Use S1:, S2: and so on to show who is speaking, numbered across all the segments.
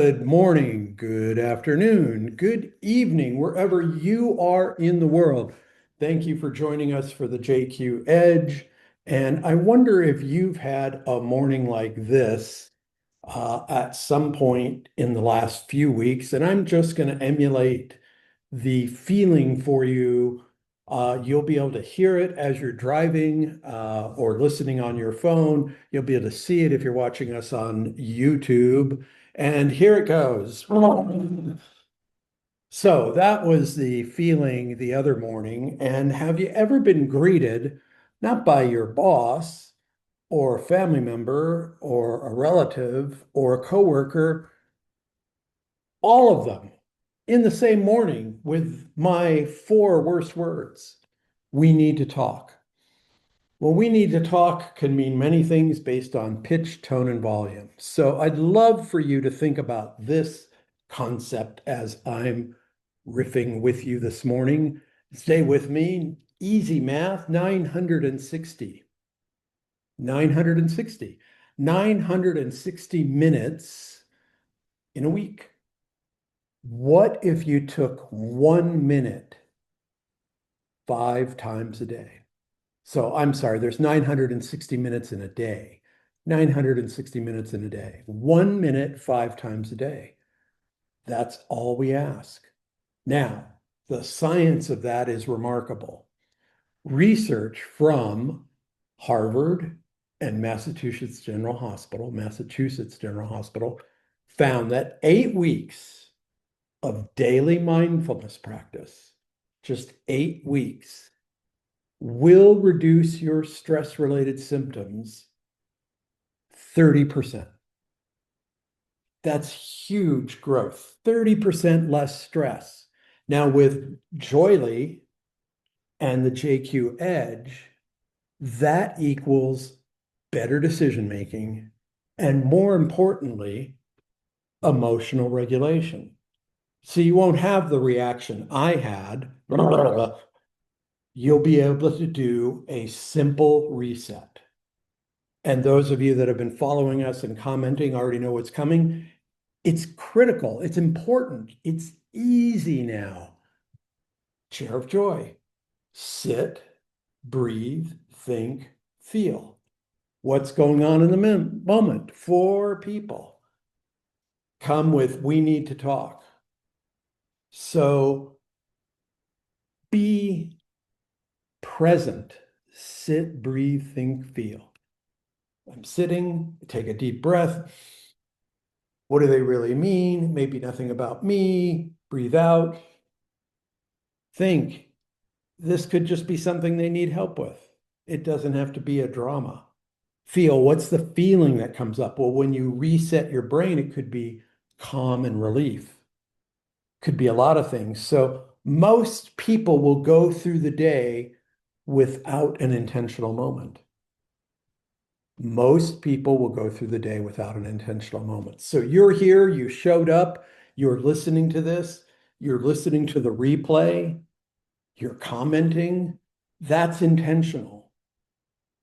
S1: Good morning, good afternoon, good evening, wherever you are in the world. Thank you for joining us for the JQ Edge. And I wonder if you've had a morning like this at some point in the last few weeks. And I'm just going to emulate the feeling for you. You'll be able to hear it as you're driving or listening on your phone. You'll be able to see it if you're watching us on YouTube. And here it goes. So that was the feeling the other morning. And have you ever been greeted, not by your boss or a family member or a relative or a coworker, all of them in the same morning with my four worst words? We need to talk. Well, we need to talk can mean many things based on pitch, tone, and volume. So I'd love for you to think about this concept as I'm riffing with you this morning. Stay with me. Easy math, 960. 960. 960 minutes in a week. What if you took 1 minute 5 times a day? So I'm sorry, there's 960 minutes in a day. 960 minutes in a day. 1 minute 5 times a day. That's all we ask. Now, the science of that is remarkable. Research from Harvard and Massachusetts General Hospital found that 8 weeks of daily mindfulness practice, just 8 weeks, will reduce your stress-related symptoms 30%. That's huge growth, 30% less stress. Now, with JOYELY and the JQ Edge, that equals better decision making and, more importantly, emotional regulation. So you won't have the reaction I had. You'll be able to do a simple reset. And those of you that have been following us and commenting already know what's coming. It's critical. It's important. It's easy now. Chair of joy. Sit, breathe, think, feel. What's going on in the moment for people? Come with, we need to talk. So be present. Sit, breathe, think, feel. I'm sitting, take a deep breath. What do they really mean? Maybe nothing about me. Breathe out. Think. This could just be something they need help with. It doesn't have to be a drama. Feel. What's the feeling that comes up? Well, when you reset your brain, it could be calm and relief. Could be a lot of things. So most people will go through the day without an intentional moment. Most people will go through the day without an intentional moment. So you're here, you showed up, you're listening to this, you're listening to the replay, you're commenting. That's intentional.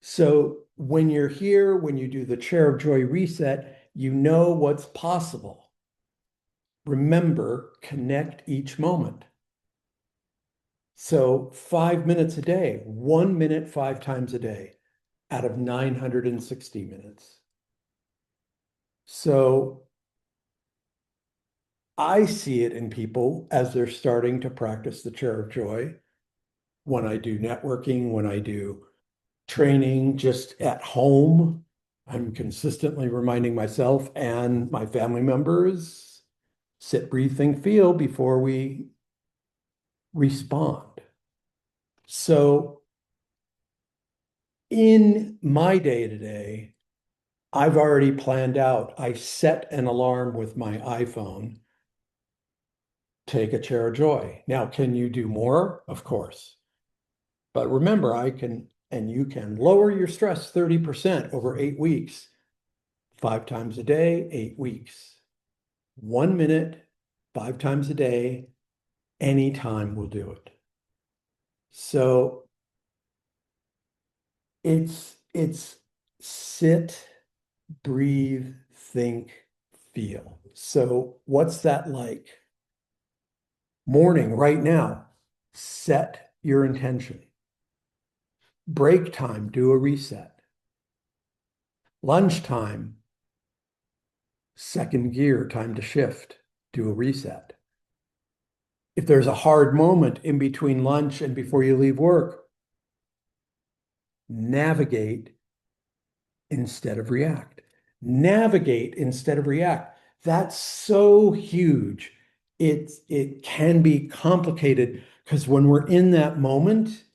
S1: So when you're here, when you do the Chair of Joy reset, you know what's possible. Remember, connect each moment. So 5 minutes a day, 1 minute 5 times a day out of 960 minutes. So I see it in people as they're starting to practice the Chair of Joy. When I do networking, when I do training just at home, I'm consistently reminding myself and my family members, sit, breathe, think, feel before we respond. So in my day to day, I've already planned out. I set an alarm with my iPhone. Take a Chair of Joy. Now, can you do more? Of course. But remember, I can, and you can lower your stress 30% over 8 weeks, 5 times a day, 8 weeks. 1 minute, 5 times a day, anytime will do it. So it's sit, breathe, think, feel. So, what's that like? Morning, right now, set your intention. Break time, do a reset. Lunchtime, second gear, time to shift, do a reset. If there's a hard moment in between lunch and before you leave work, navigate instead of react. Navigate instead of react. That's so huge. It can be complicated because when we're in that moment,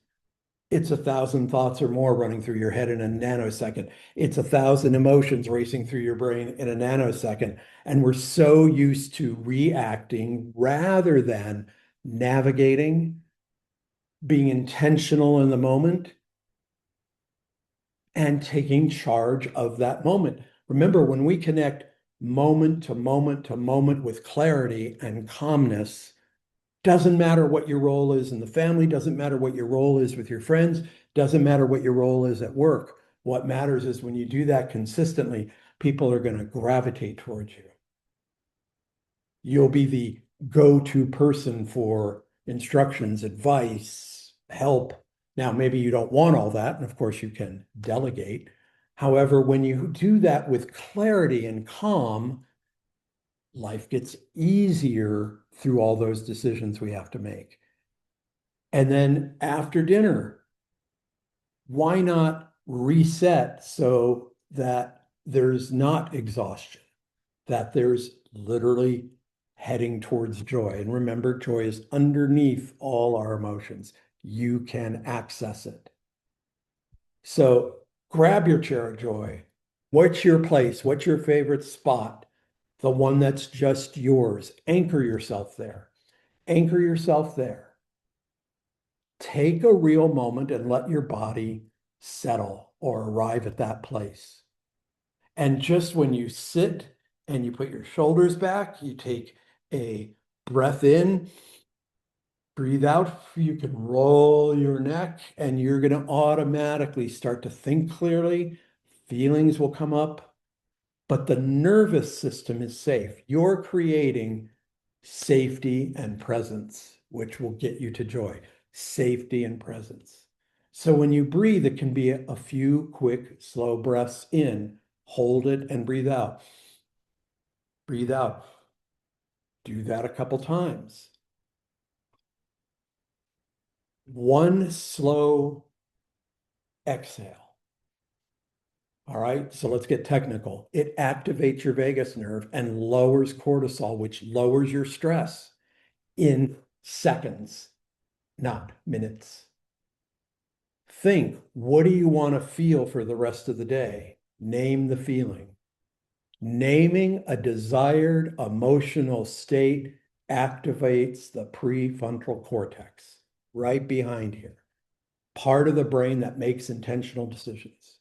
S1: it's 1,000 thoughts or more running through your head in a nanosecond. It's 1,000 emotions racing through your brain in a nanosecond. And we're so used to reacting rather than navigating, being intentional in the moment, and taking charge of that moment. Remember, when we connect moment to moment to moment with clarity and calmness, doesn't matter what your role is in the family, doesn't matter what your role is with your friends, doesn't matter what your role is at work. What matters is when you do that consistently, people are going to gravitate towards you. You'll be the go-to person for instructions, advice, help. Now, maybe you don't want all that, and of course you can delegate. However, when you do that with clarity and calm, life gets easier through all those decisions we have to make. And then after dinner, why not reset so that there's not exhaustion, that there's literally heading towards joy? And remember, joy is underneath all our emotions. You can access it. So grab your chair of joy. What's your place? What's your favorite spot? The one that's just yours. Anchor yourself there. Anchor yourself there. Take a real moment and let your body settle or arrive at that place. And just when you sit and you put your shoulders back, you take a breath in, breathe out. You can roll your neck and you're going to automatically start to think clearly. Feelings will come up, but the nervous system is safe. You're creating safety and presence, which will get you to joy. Safety and presence. So when you breathe, it can be a few quick, slow breaths in, hold it and breathe out. Breathe out. Do that a couple times. One slow exhale. All right, so let's get technical. It activates your vagus nerve and lowers cortisol, which lowers your stress in seconds, not minutes. Think, what do you want to feel for the rest of the day? Name the feeling. Naming a desired emotional state activates the prefrontal cortex right behind here, part of the brain that makes intentional decisions.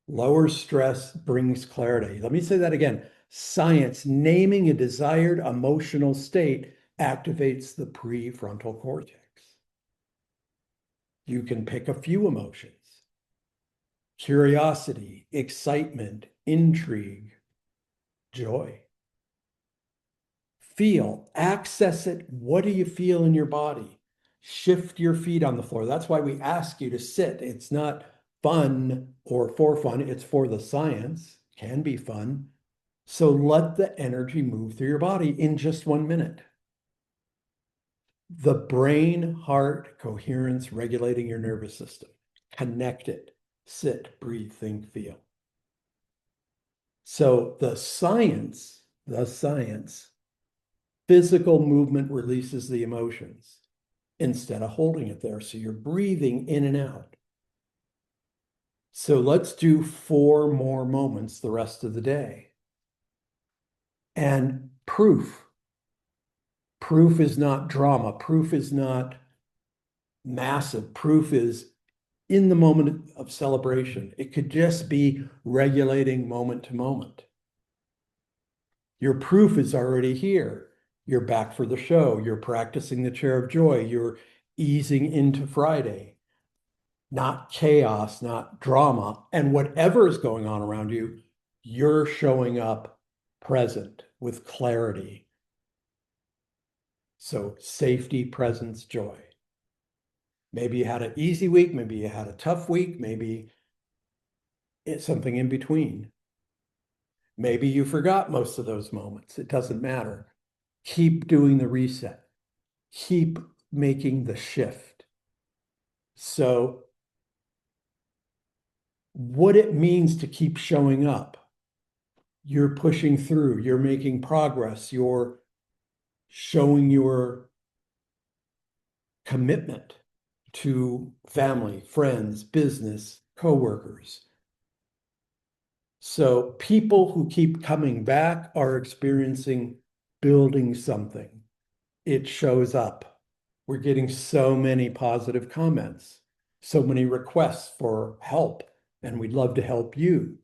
S1: Lowers stress, brings clarity. Let me say that again. Science, naming a desired emotional state activates the prefrontal cortex. You can pick a few emotions: curiosity, excitement, intrigue, joy. Feel, access it. What do you feel in your body? Shift your feet on the floor. That's why we ask you to sit. It's not fun or for fun, it's for the science. Can be fun. So let the energy move through your body in just 1 minute. The brain, heart, coherence, regulating your nervous system. Connect it. Sit, breathe, think, feel. So the science, physical movement releases the emotions instead of holding it there. So you're breathing in and out. So let's do 4 more moments the rest of the day. And proof. Proof is not drama. Proof is not massive. Proof is in the moment of celebration. It could just be regulating moment to moment. Your proof is already here. You're back for the show. You're practicing the chair of joy. You're easing into Friday. Not chaos, not drama. And whatever is going on around you, you're showing up present with clarity. So safety, presence, joy. Maybe you had an easy week, maybe you had a tough week, maybe it's something in between. Maybe you forgot most of those moments. It doesn't matter. Keep doing the reset. Keep making the shift. So what it means to keep showing up, you're pushing through, you're making progress, you're showing your commitment to family, friends, business, coworkers. So people who keep coming back are experiencing building something. It shows up. We're getting so many positive comments, so many requests for help, and we'd love to help you.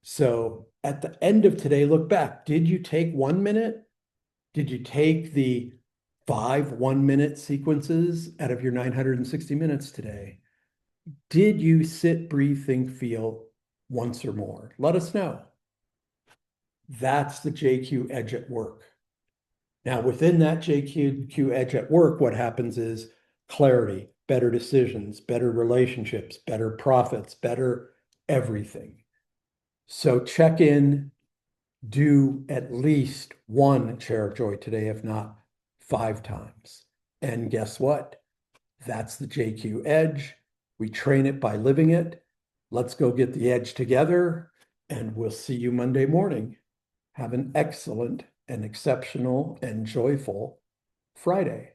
S1: So at the end of today, look back. Did you take 1 minute? Did you take the 5 1-minute sequences out of your 960 minutes today? Did you sit, breathe, think, feel once or more? Let us know. That's the JQ edge at work. Now, within that JQ edge at work, what happens is clarity, better decisions, better relationships, better profits, better everything. So check in, do at least one share of joy today, if not 5 times. And guess what? That's the JQ edge. We train it by living it. Let's go get the edge together, and we'll see you Monday morning. Have an excellent and exceptional and joyful Friday.